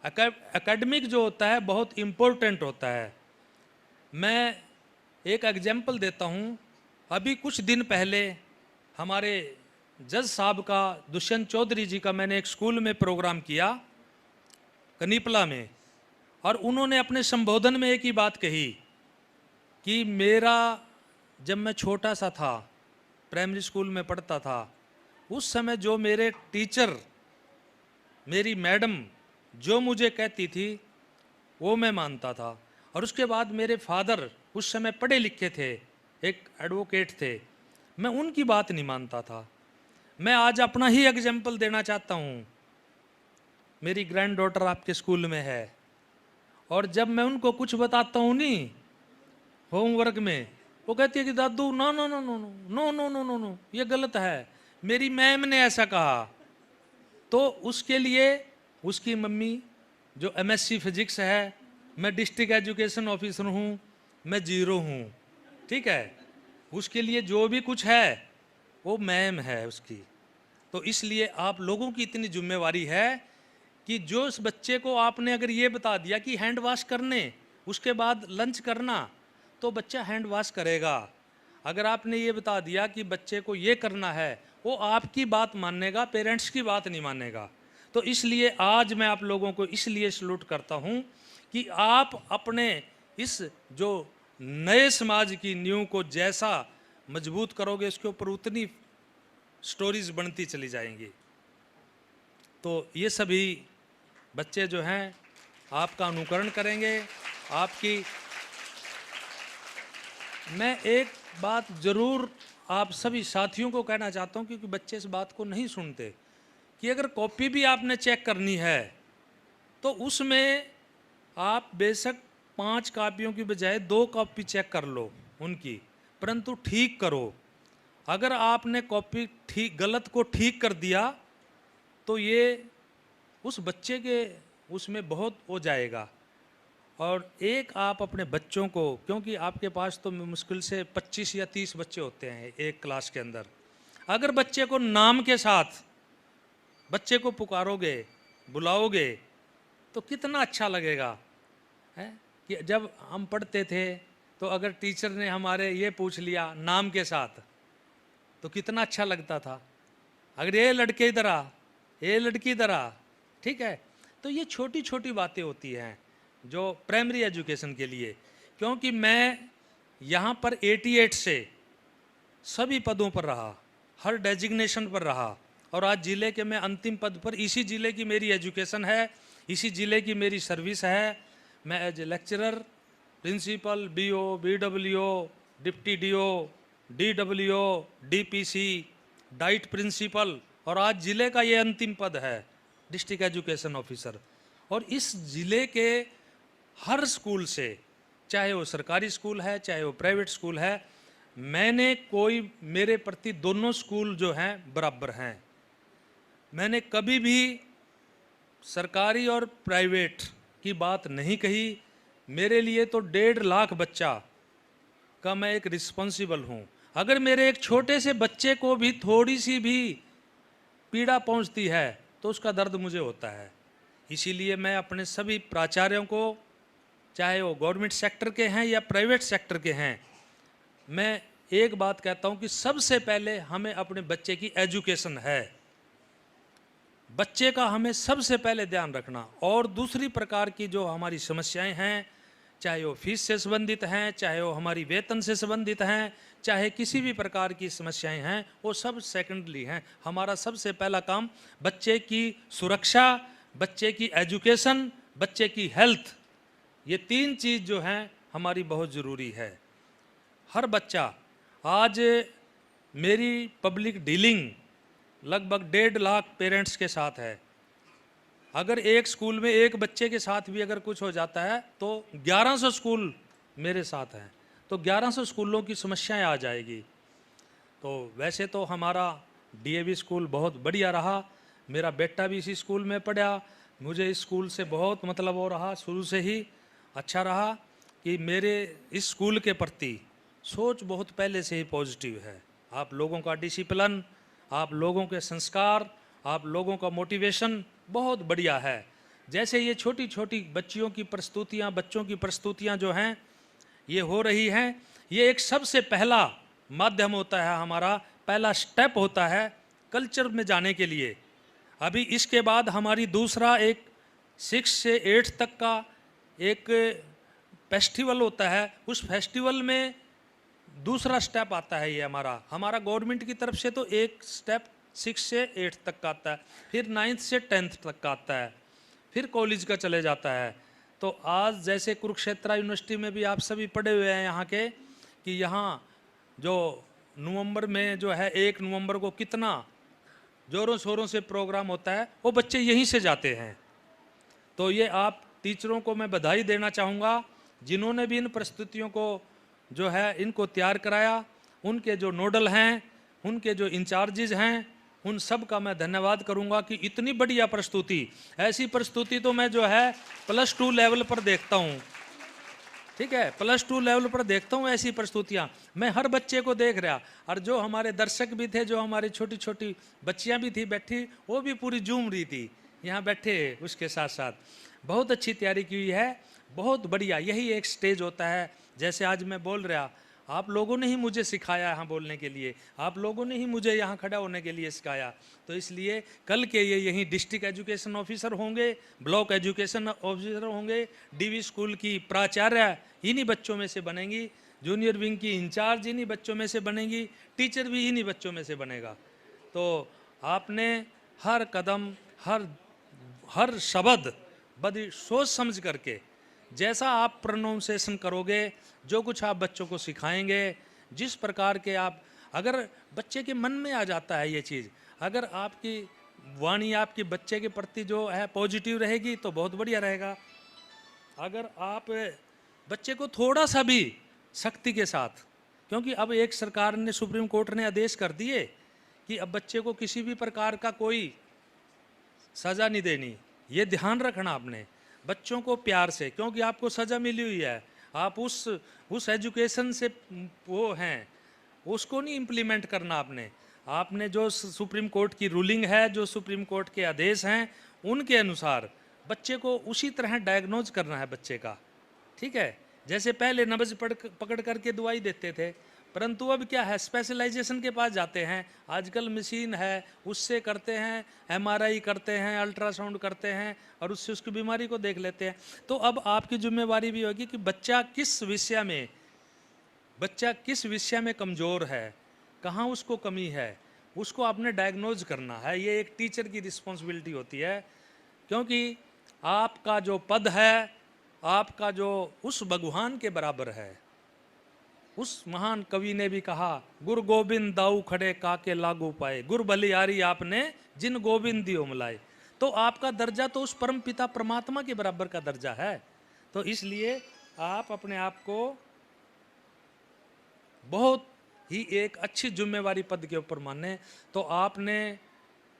एकेडमिक जो होता है बहुत इम्पोर्टेंट होता है। मैं एक एग्जाम्पल देता हूँ। अभी कुछ दिन पहले हमारे जज साहब का, दुष्यंत चौधरी जी का, मैंने एक स्कूल में प्रोग्राम किया कनीपला में, और उन्होंने अपने संबोधन में एक ही बात कही कि मेरा जब मैं छोटा सा था, प्राइमरी स्कूल में पढ़ता था, उस समय जो मेरे टीचर, मेरी मैडम जो मुझे कहती थी वो मैं मानता था। और उसके बाद मेरे फादर उस समय पढ़े लिखे थे, एक एडवोकेट थे, मैं उनकी बात नहीं मानता था। मैं आज अपना ही एग्जाम्पल देना चाहता हूँ। मेरी ग्रैंड डॉटर आपके स्कूल में है, और जब मैं उनको कुछ बताता हूँ नहीं होमवर्क में, वो कहती है कि दादू no no no no no no no no no, ये गलत है, मेरी मैम ने ऐसा कहा। तो उसके लिए उसकी मम्मी जो MSc फिजिक्स है, मैं डिस्ट्रिक्ट एजुकेशन ऑफिसर हूँ, मैं 0 हूँ, ठीक है, उसके लिए जो भी कुछ है वो मैम है उसकी। तो इसलिए आप लोगों की इतनी जिम्मेवारी है कि जो उस बच्चे को आपने अगर ये बता दिया कि हैंड वॉश करने, उसके बाद लंच करना, तो बच्चा हैंड वॉश करेगा। अगर आपने ये बता दिया कि बच्चे को ये करना है, वो आपकी बात मानेगा, पेरेंट्स की बात नहीं मानेगा। तो इसलिए आज मैं आप लोगों को इसलिए सलूट करता हूँ कि आप अपने इस जो नए समाज की नींव को जैसा मजबूत करोगे, उसके ऊपर उतनी स्टोरीज बनती चली जाएंगी। तो ये सभी बच्चे जो हैं आपका अनुकरण करेंगे। आपकी मैं एक बात ज़रूर आप सभी साथियों को कहना चाहता हूँ, क्योंकि बच्चे इस बात को नहीं सुनते, कि अगर कॉपी भी आपने चेक करनी है तो उसमें आप बेशक 5 कॉपियों की बजाय 2 कॉपी चेक कर लो उनकी, परंतु ठीक करो। अगर आपने कॉपी ठीक गलत को ठीक कर दिया तो ये उस बच्चे के उसमें बहुत हो जाएगा। और एक आप अपने बच्चों को, क्योंकि आपके पास तो मुश्किल से 25 या 30 बच्चे होते हैं एक क्लास के अंदर, अगर बच्चे को नाम के साथ बच्चे को पुकारोगे, बुलाओगे, तो कितना अच्छा लगेगा है। कि जब हम पढ़ते थे तो अगर टीचर ने हमारे ये पूछ लिया नाम के साथ तो कितना अच्छा लगता था। अगर ये लड़के इधर आ, ये लड़की इधर आ, ठीक है। तो ये छोटी छोटी बातें होती हैं जो प्राइमरी एजुकेशन के लिए, क्योंकि मैं यहाँ पर 88 से सभी पदों पर रहा, हर डेजिग्नेशन पर रहा, और आज ज़िले के मैं अंतिम पद पर, इसी ज़िले की मेरी एजुकेशन है, इसी ज़िले की मेरी सर्विस है। मैं as a lecturer, principal, BO, BWO, deputy DO, DWO, DPC, DIET principal, और आज ज़िले का ये अंतिम पद है डिस्ट्रिक्ट एजुकेशन ऑफिसर। और इस ज़िले के हर स्कूल से, चाहे वो सरकारी स्कूल है चाहे वो प्राइवेट स्कूल है, मैंने कोई, मेरे प्रति दोनों स्कूल जो हैं बराबर हैं। मैंने कभी भी सरकारी और प्राइवेट की बात नहीं कही। मेरे लिए तो 1.5 लाख बच्चा का मैं एक रिस्पॉन्सिबल हूँ। अगर मेरे एक छोटे से बच्चे को भी थोड़ी सी भी पीड़ा पहुँचती है तो उसका दर्द मुझे होता है। इसीलिए मैं अपने सभी प्राचार्यों को, चाहे वो गवर्नमेंट सेक्टर के हैं या प्राइवेट सेक्टर के हैं, मैं एक बात कहता हूँ कि सबसे पहले हमें अपने बच्चे की एजुकेशन है, बच्चे का हमें सबसे पहले ध्यान रखना। और दूसरी प्रकार की जो हमारी समस्याएं हैं, चाहे वो फीस से संबंधित हैं, चाहे वो हमारी वेतन से संबंधित हैं, चाहे किसी भी प्रकार की समस्याएं हैं, वो सब सेकेंडरी हैं। हमारा सबसे पहला काम बच्चे की सुरक्षा, बच्चे की एजुकेशन, बच्चे की हेल्थ, ये 3 चीज़ जो हैं हमारी बहुत ज़रूरी है। हर बच्चा, आज मेरी पब्लिक डीलिंग लगभग 1.5 लाख पेरेंट्स के साथ है। अगर एक स्कूल में एक बच्चे के साथ भी अगर कुछ हो जाता है तो 1100 स्कूल मेरे साथ हैं, तो 1100 स्कूलों की समस्याएं आ जाएगी। तो वैसे तो हमारा डीएवी स्कूल बहुत बढ़िया रहा, मेरा बेटा भी इसी स्कूल में पढ़ा, मुझे इस स्कूल से बहुत मतलब हो रहा, शुरू से ही अच्छा रहा कि मेरे इस स्कूल के प्रति सोच बहुत पहले से ही पॉजिटिव है। आप लोगों का डिसिप्लिन, आप लोगों के संस्कार, आप लोगों का मोटिवेशन बहुत बढ़िया है। जैसे ये छोटी छोटी बच्चियों की प्रस्तुतियाँ, बच्चों की प्रस्तुतियाँ जो हैं ये हो रही हैं, ये एक सबसे पहला माध्यम होता है, हमारा पहला स्टेप होता है कल्चर में जाने के लिए। अभी इसके बाद हमारी दूसरा एक 6 से 8 तक का एक फेस्टिवल होता है, उस फेस्टिवल में दूसरा स्टेप आता है। ये हमारा गवर्नमेंट की तरफ से तो एक स्टेप 6 से 8 तक का आता है, फिर 9th से 10th तक का आता है, फिर कॉलेज का चले जाता है। तो आज जैसे कुरुक्षेत्र यूनिवर्सिटी में भी आप सभी पढ़े हुए हैं यहाँ के, कि यहाँ जो नवंबर में जो है 1 नवंबर को कितना ज़ोरों शोरों से प्रोग्राम होता है, वो बच्चे यहीं से जाते हैं। तो ये आप टीचरों को मैं बधाई देना चाहूँगा जिन्होंने भी इन प्रस्तुतियों को जो है इनको तैयार कराया, उनके जो नोडल हैं, उनके जो इंचार्जेज हैं, उन सब का मैं धन्यवाद करूंगा कि इतनी बढ़िया प्रस्तुति, ऐसी प्रस्तुति तो मैं जो है +2 लेवल पर देखता हूं। ठीक है, +2 लेवल पर देखता हूं ऐसी प्रस्तुतियां, मैं हर बच्चे को देख रहा। और जो हमारे दर्शक भी थे, जो हमारी छोटी छोटी बच्चियां भी थी बैठी, वो भी पूरी झूम रही थी यहाँ बैठे। उसके साथ साथ बहुत अच्छी तैयारी की हुई है, बहुत बढ़िया। यही एक स्टेज होता है, जैसे आज मैं बोल रहा, आप लोगों ने ही मुझे सिखाया यहाँ बोलने के लिए, आप लोगों ने ही मुझे यहाँ खड़ा होने के लिए सिखाया। तो इसलिए कल के ये यहीं डिस्ट्रिक्ट एजुकेशन ऑफिसर होंगे, ब्लॉक एजुकेशन ऑफिसर होंगे, डीवी स्कूल की प्राचार्य इन्हीं बच्चों में से बनेंगी, जूनियर विंग की इंचार्ज इन्हीं बच्चों में से बनेंगी, टीचर भी इन्हीं बच्चों में से बनेगा। तो आपने हर कदम, हर शब्द बड़ी सोच समझ करके, जैसा आप प्रोनाउंसिएशन करोगे, जो कुछ आप बच्चों को सिखाएंगे, जिस प्रकार के आप, अगर बच्चे के मन में आ जाता है ये चीज़, अगर आपकी वाणी आपकी बच्चे के प्रति जो है पॉजिटिव रहेगी तो बहुत बढ़िया रहेगा। अगर आप बच्चे को थोड़ा सा भी सख्ती के साथ, क्योंकि अब एक सरकार ने, सुप्रीम कोर्ट ने आदेश कर दिए कि अब बच्चे को किसी भी प्रकार का कोई सज़ा नहीं देनी, ये ध्यान रखना आपने। बच्चों को प्यार से, क्योंकि आपको सज़ा मिली हुई है, आप उस एजुकेशन से वो हैं, उसको नहीं इम्प्लीमेंट करना आपने जो सुप्रीम कोर्ट की रूलिंग है, जो सुप्रीम कोर्ट के आदेश हैं, उनके अनुसार बच्चे को उसी तरह डायग्नोज करना है बच्चे का। ठीक है, जैसे पहले नब्ज पकड़ करके दवाई देते थे, परंतु अब क्या है, स्पेशलाइजेशन के पास जाते हैं, आजकल मशीन है, उससे करते हैं, MRI करते हैं, अल्ट्रासाउंड करते हैं, और उससे उसकी बीमारी को देख लेते हैं। तो अब आपकी जिम्मेवारी भी होगी कि बच्चा किस विषय में कमज़ोर है, कहाँ उसको कमी है, उसको आपने डायग्नोज करना है। ये एक टीचर की रिस्पॉन्सिबिलिटी होती है, क्योंकि आपका जो पद है, आपका जो उस भगवान के बराबर है। उस महान कवि ने भी कहा, गुरु गोविंद दाऊ खड़े काके लागू पाए, गुरु बलियारी आपने जिन गोविंद दियो मिलाए। तो आपका दर्जा तो उस परम पिता परमात्मा के बराबर का दर्जा है। तो इसलिए आप अपने आप को बहुत ही एक अच्छी जिम्मेवारी पद के ऊपर माने। तो आपने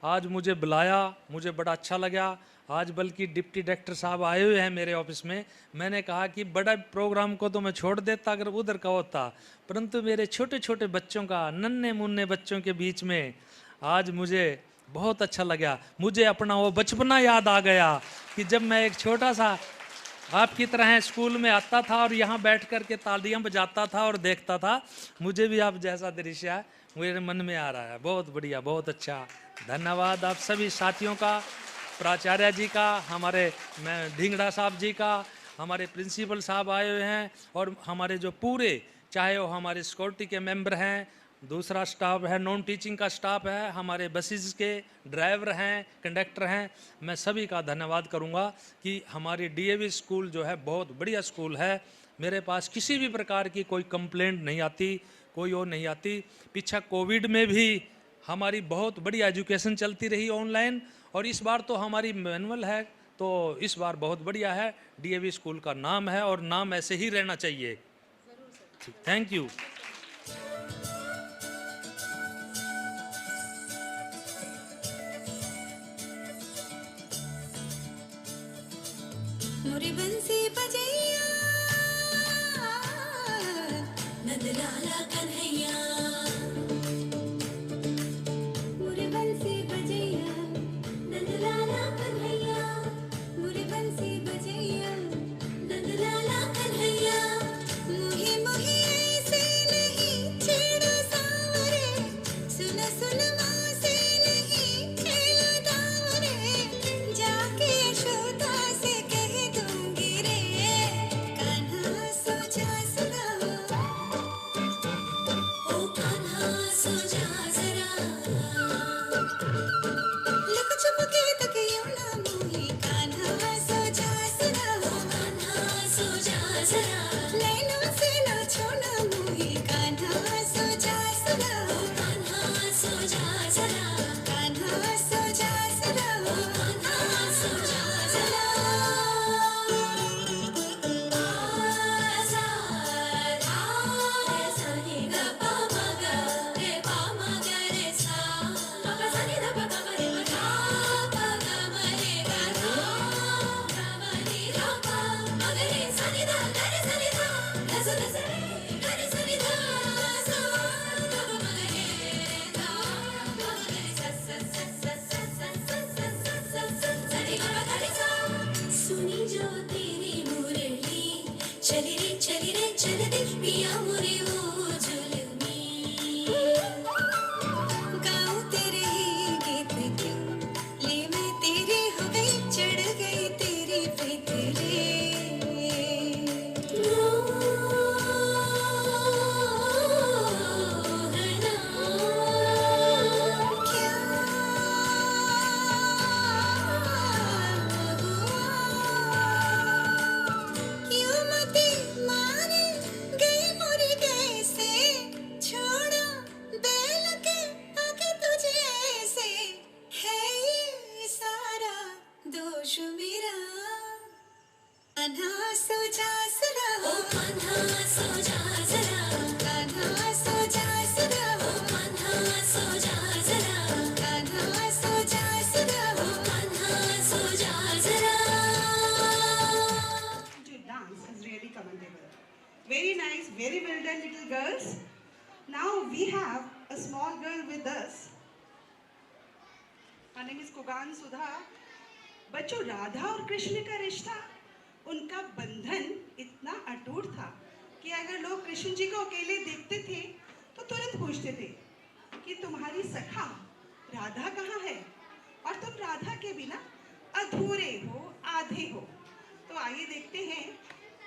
आज मुझे बुलाया, मुझे बड़ा अच्छा लगा। आज बल्कि डिप्टी डायरेक्टर साहब आए हुए हैं मेरे ऑफिस में, मैंने कहा कि बड़ा प्रोग्राम को तो मैं छोड़ देता अगर उधर का होता, परंतु मेरे छोटे छोटे बच्चों का, नन्हे मुन्ने बच्चों के बीच में आज मुझे बहुत अच्छा लगा। मुझे अपना वो बचपना याद आ गया कि जब मैं एक छोटा सा आपकी तरह स्कूल में आता था और यहाँ बैठ कर के तालियां बजाता था और देखता था। मुझे भी आप जैसा दृश्य मेरे मन में आ रहा है। बहुत बढ़िया, बहुत अच्छा। धन्यवाद आप सभी साथियों का, प्राचार्य जी का, हमारे ढींगड़ा साहब जी का, हमारे प्रिंसिपल साहब आए हुए हैं, और हमारे जो पूरे, चाहे वो हमारे सिक्योरिटी के मेंबर हैं, दूसरा स्टाफ है, नॉन टीचिंग का स्टाफ है, हमारे बसेस के ड्राइवर हैं, कंडक्टर हैं। मैं सभी का धन्यवाद करूंगा कि हमारी डीएवी स्कूल जो है बहुत बढ़िया स्कूल है। मेरे पास किसी भी प्रकार की कोई कंप्लेंट नहीं आती, कोई और नहीं आती। पीछे कोविड में भी हमारी बहुत बढ़िया एजुकेशन चलती रही ऑनलाइन, और इस बार तो हमारी मैनुअल है, तो इस बार बहुत बढ़िया है। डीएवी स्कूल का नाम है और नाम ऐसे ही रहना चाहिए। Thank you. मोरे बंसी बजैया नंदलाला कन्हैया, मोरे बंसी बजैया नंदलाला कन्हैया, मोरे बंसी बजैया नंदलाला कन्हैया। मोहे मोहे ऐसे नहीं छेड़ो सावरे, सुन सुन माँ से नहीं खेलो दावरे, जाके यशोदा से कह दूंगी रे, कान्हा सो जा सुना, ओ कान्हा सो जा जरा, लुक छुप के तकियों ना मोही, कान्हा सो जा सुना, ओ कान्हा सो जा जरा, नैनों से ना छोड़ना मोही, कान्हा सो जा सुना, ओ कान्हा सो जा जरा, कान्हा सो जा सुना, ओ कान्हा सो जा जरा। सुनी जो तेरी मुरली, चली रे चल दे पिया मुरे वो जुल्मी, गाऊं तेरे ही गीत क्यों, ले मैं तेरी हो गई, चढ़ गई तेरी प्रीत रे, मोहना क्या क्यों मती मारे गई मोरी कैसे, छोड़ो बैल के आगे तुझे ऐसे, है ये सारा दोष मेरा, कान्हा सो जा सुना, ओ कान्हा सो जा जरा, कान्हा सो जा सुना, ओ कान्हा सो जा जरा, कान्हा सो जा सुना, ओ कान्हा सो जा जरा। Your dance is really commendable. Very nice, very well done, little girls. Now we have a small girl with us. Her name is Kugan Sudha. बच्चों, राधा और कृष्ण का रिश्ता, उनका बंधन इतना अटूट था कि अगर लोग कृष्ण जी को अकेले देखते थे तो तुरंत पूछते थे कि तुम्हारी सखा राधा कहाँ है, और तुम राधा के बिना अधूरे हो, आधे हो। तो आइए देखते हैं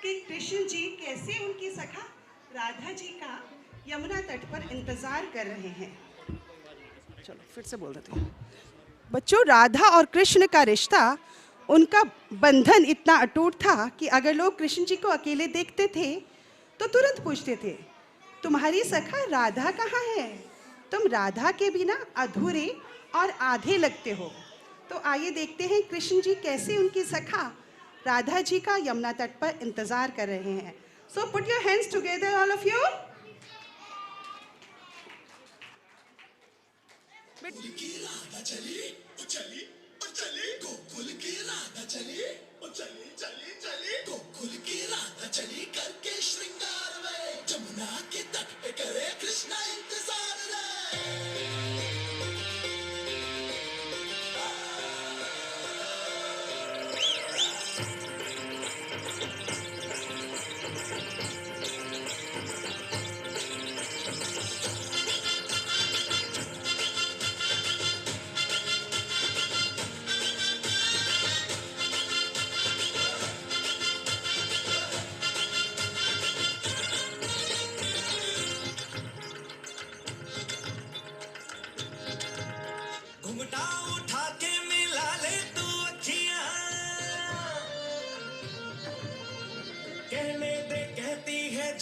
कि कृष्ण जी कैसे उनकी सखा राधा जी का यमुना तट पर इंतजार कर रहे हैं। चलो फिर से बोल देते हैं। बच्चों, राधा और कृष्ण का रिश्ता, उनका बंधन इतना अटूट था कि अगर लोग कृष्ण जी को अकेले देखते थे तो तुरंत पूछते थे, तुम्हारी सखा राधा कहाँ है, तुम राधा के बिना अधूरे और आधे लगते हो। तो आइए देखते हैं कृष्ण जी कैसे उनकी सखा राधा जी का यमुना तट पर इंतजार कर रहे हैं। So put your hands together all of you. Gokul की राधा चली, गोकुल की राधा चली करके श्रृंगार में, जमुना के तट पे करे कृष्णा इंतजार रे।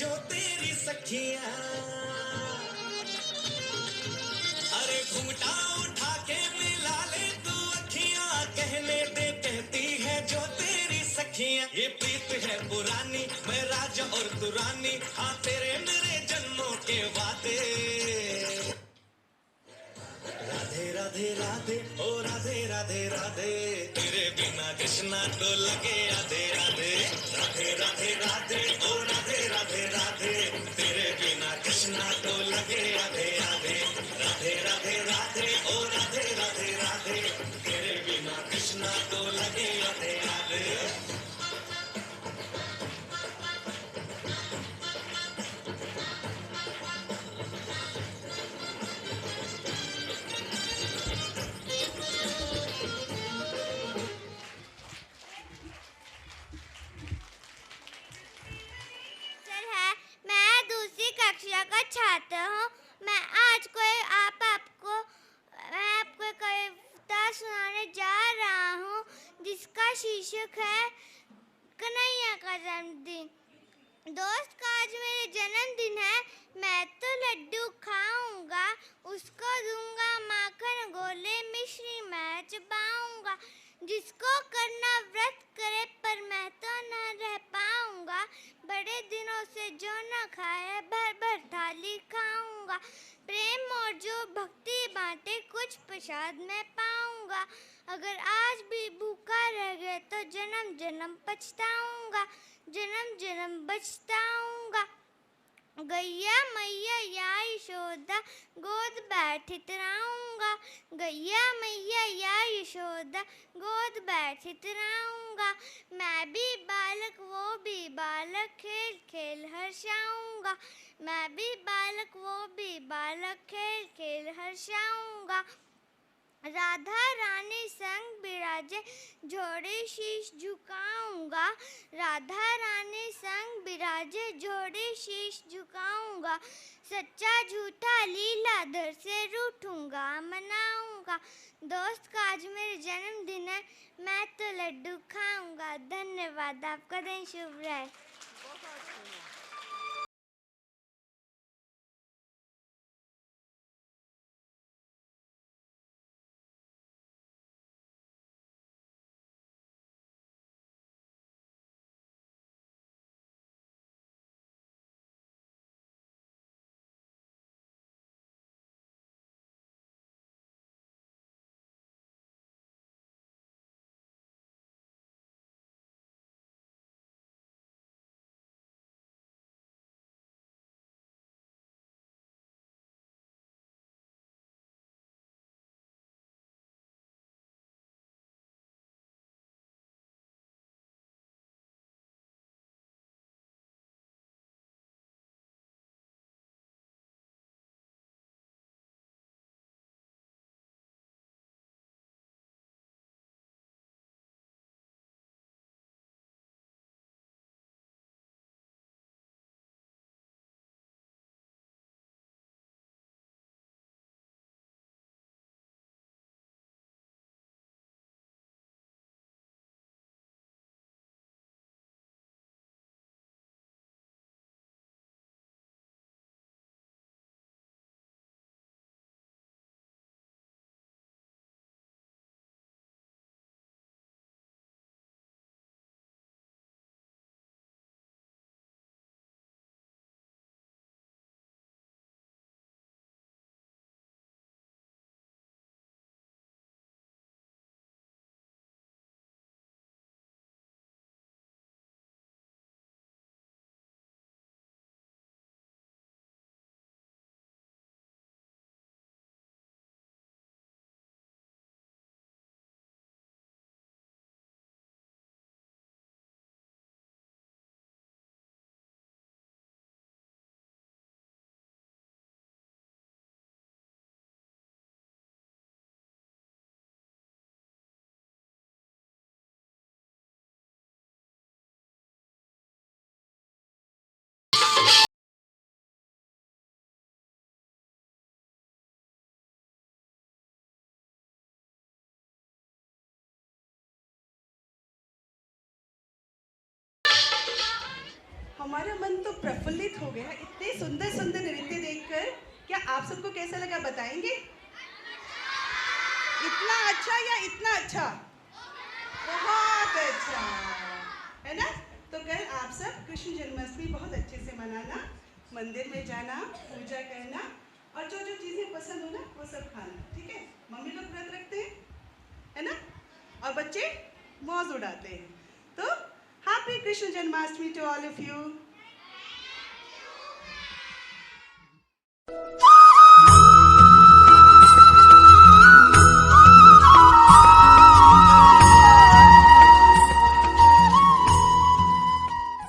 जो तेरी सखियां, अरे घूंघटा उठा के मिला ले तू अखियां, कहने दे कहती है जो तेरी सखियां, ये प्रीत है पुरानी, मैं राजा और तू रानी, हाँ तेरे मेरे जन्मों के वादे। राधे राधे राधे ओ राधे राधे राधे, तेरे बिना कृष्णा तो लगे आधे आधे। राधे राधे राधे ओ राधे राधे राधे, तेरे बिना कृष्णा तो लगे आधे आधे। राधे राधे राधे ओ राधे राधे राधे, तेरे बिना कृष्णा तो लगे आधे आधे। मैं दूसरी कक्षा का छात्र हूँ। मैं आपको कविता सुनाने जा रहा हूँ जिसका शीर्षक है कन्हैया का जन्मदिन। दोस्त का आज मेरे जन्मदिन है, मैं तो लड्डू खाऊंगा, उसको दूंगा माखन गोले मिश्री मैं चबाऊंगा। जिसको करना व्रत करे पर मैं तो न रह पाऊंगा, बड़े दिनों से जो न खाए भर भर थाली खाऊंगा। प्रेम और जो भक्ति बांटे कुछ प्रसाद में पाऊंगा, अगर आज भी भूखा रह गए तो जन्म जन्म पछताऊंगा, जन्म जन्म बचताऊंगा। गैया मैया या यशोदा गोद बैठे तराऊंगा, गैया मैया या यशोदा गोद बैठे तराऊंगा। मैं भी बालक वो भी बालक खेल खेल हर्षाऊंगा, मैं भी बालक वो भी बालक खेल खेल हर्षाऊंगा। राधा रानी संग बिराजे जोड़े शीश झुकाऊंगा, राधा रानी संग बिराजे जोड़े शीश झुकाऊंगा। सच्चा झूठा लीलाधर से रूठूंगा मनाऊंगा। दोस्त का आज मेरे जन्मदिन है, मैं तो लड्डू खाऊंगा। धन्यवाद, आपका दिन शुभ रहे। हमारा मन तो प्रफुल्लित हो गया इतने सुंदर सुंदर नृत्य देखकर। क्या आप सबको कैसा लगा बताएंगे? इतना अच्छा या इतना अच्छा? बहुत अच्छा, है ना? तो कल आप सब कृष्ण जन्माष्टमी बहुत अच्छे से मनाना, मंदिर में जाना, पूजा करना और जो जो चीज़ें पसंद हो ना वो सब खाना, ठीक है? मम्मी लोग व्रत रखते हैं, है ना? और बच्चे मौज उड़ाते हैं। तो happy Krishna Janmashtami to all of you.